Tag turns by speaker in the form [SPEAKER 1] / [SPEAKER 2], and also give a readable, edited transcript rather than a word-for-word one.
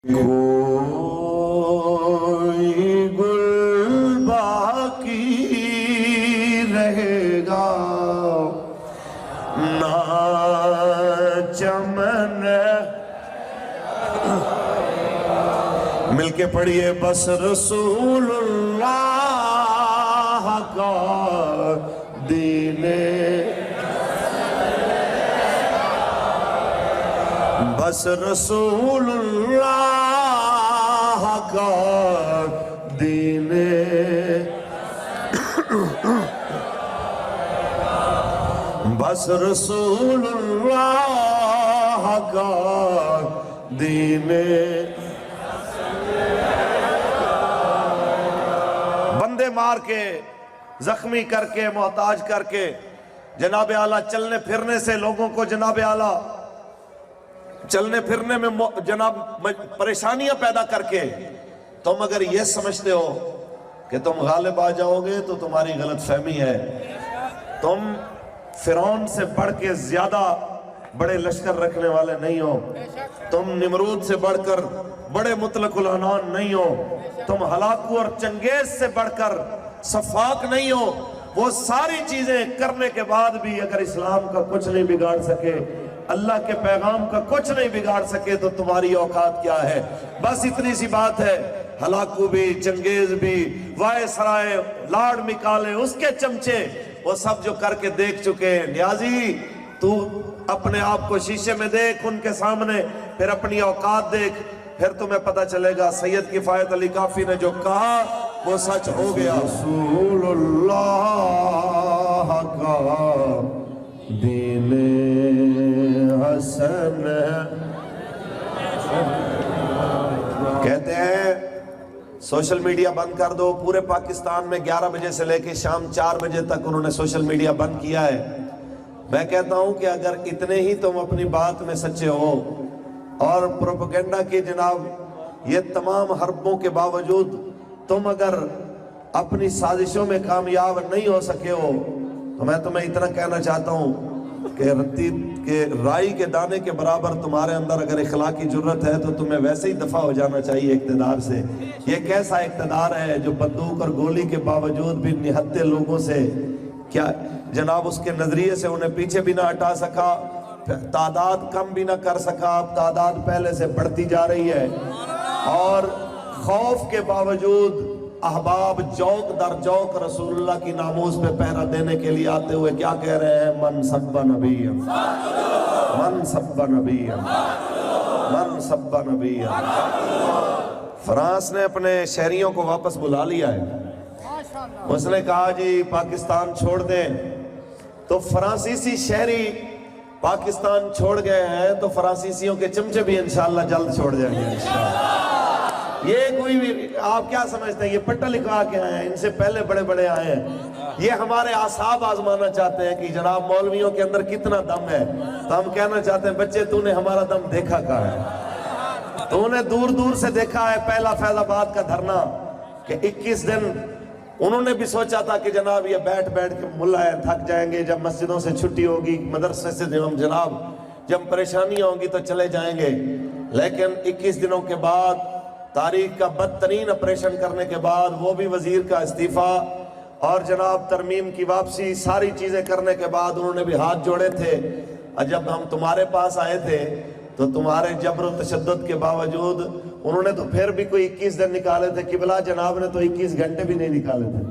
[SPEAKER 1] کوئی گل باقی رہے گا نہ چمن، مل کے پڑھیے بس رسول اللہ کا دین، بس رسول اللہ کا دین، بس رسول اللہ کا دین۔ بندے مار کے، زخمی کر کے، محتاج کر کے، جناب اعلیٰ چلنے پھرنے سے لوگوں کو جناب اعلیٰ چلنے پھرنے میں جناب پریشانیاں پیدا کر کے، تم اگر یہ سمجھتے ہو کہ تم غالب آ جاؤ گے تو تمہاری غلط فہمی ہے۔ تم فرعون سے بڑھ کے زیادہ بڑے لشکر رکھنے والے نہیں ہو، تم نمرود سے بڑھ کر بڑے مطلق العنان نہیں ہو، تم ہلاکو اور چنگیز سے بڑھ کر صفاق نہیں ہو۔ وہ ساری چیزیں کرنے کے بعد بھی اگر اسلام کا کچھ نہیں بگاڑ سکے، اللہ کے پیغام کا کچھ نہیں بگاڑ سکے، تو تمہاری اوقات کیا ہے؟ بس اتنی سی بات ہے۔ ہلاکو بھی، چنگیز بھی، وائے سرائے، لاڈ مکالے، اس کے چمچے، وہ سب جو کر کے دیکھ چکے ہیں۔ نیازی تو اپنے آپ کو شیشے میں دیکھ ان کے سامنے، پھر اپنی اوقات دیکھ، پھر تمہیں پتہ چلے گا سید کفایت علی کافی نے جو کہا وہ سچ ہو گیا۔ رسول اللہ کا دین حسن، کہتے ہیں سوشل میڈیا بند کر دو۔ پورے پاکستان میں 11 بجے سے لے کے شام 4 بجے تک انہوں نے سوشل میڈیا بند کیا ہے۔ میں کہتا ہوں کہ اگر اتنے ہی تم اپنی بات میں سچے ہو اور پروپیگنڈا کی جناب یہ تمام حربوں کے باوجود تم اگر اپنی سازشوں میں کامیاب نہیں ہو سکے ہو، تو میں تمہیں اتنا کہنا چاہتا ہوں کہ رائی کے دانے کے برابر تمہارے اندر اگر اخلاقی جرت ہے تو تمہیں ویسے ہی دفع ہو جانا چاہیے اقتدار سے۔ یہ کیسا اقتدار ہے جو بندوق اور گولی کے باوجود بھی نہتے لوگوں سے کیا جناب اس کے نظریے سے انہیں پیچھے بھی نہ ہٹا سکا، تعداد کم بھی نہ کر سکا، اب تعداد پہلے سے بڑھتی جا رہی ہے، اور خوف کے باوجود احباب جوک در جوک رسول اللہ کی ناموس پہ پہرا دینے کے لیے آتے ہوئے کیا کہہ رہے ہیں؟ من سب نبی، من سب نبی، من سب نبی۔ فرانس نے اپنے شہریوں کو واپس بلا لیا ہے۔ اس نے کہا جی پاکستان چھوڑ دیں، تو فرانسیسی شہری پاکستان چھوڑ گئے ہیں تو فرانسیسیوں کے چمچے بھی انشاءاللہ جلد چھوڑ جائیں گے انشاءاللہ۔ یہ کوئی بھی آپ کیا سمجھتے ہیں؟ یہ پٹا لکھوا کے آئے ہیں، ان سے پہلے بڑے بڑے آئے ہیں، یہ ہمارے اعصاب آزمانا چاہتے ہیں کہ جناب مولویوں کے اندر کتنا دم ہے۔ تو ہم کہنا چاہتے ہیں بچے تو نے ہمارا دم دیکھا کہاں ہے؟ تو نے دور دور سے دیکھا ہے پہلا فیض آباد کا دھرنا کہ 21 دن انہوں نے بھی سوچا تھا کہ جناب یہ بیٹھ بیٹھ کے ملا ہے تھک جائیں گے، جب مسجدوں سے چھٹی ہوگی، مدرسے سے جناب جب پریشانیاں ہوں گی تو چلے جائیں گے، لیکن 21 دنوں کے بعد تاریخ کا بدترین آپریشن کرنے کے بعد وہ بھی وزیر کا استعفیٰ اور جناب ترمیم کی واپسی ساری چیزیں کرنے کے بعد انہوں نے بھی ہاتھ جوڑے تھے، اور جب ہم تمہارے پاس آئے تھے تو تمہارے جبر و تشدد کے باوجود انہوں نے تو پھر بھی کوئی 21 دن نکالے تھے، قبلہ جناب نے تو 21 گھنٹے بھی نہیں نکالے تھے۔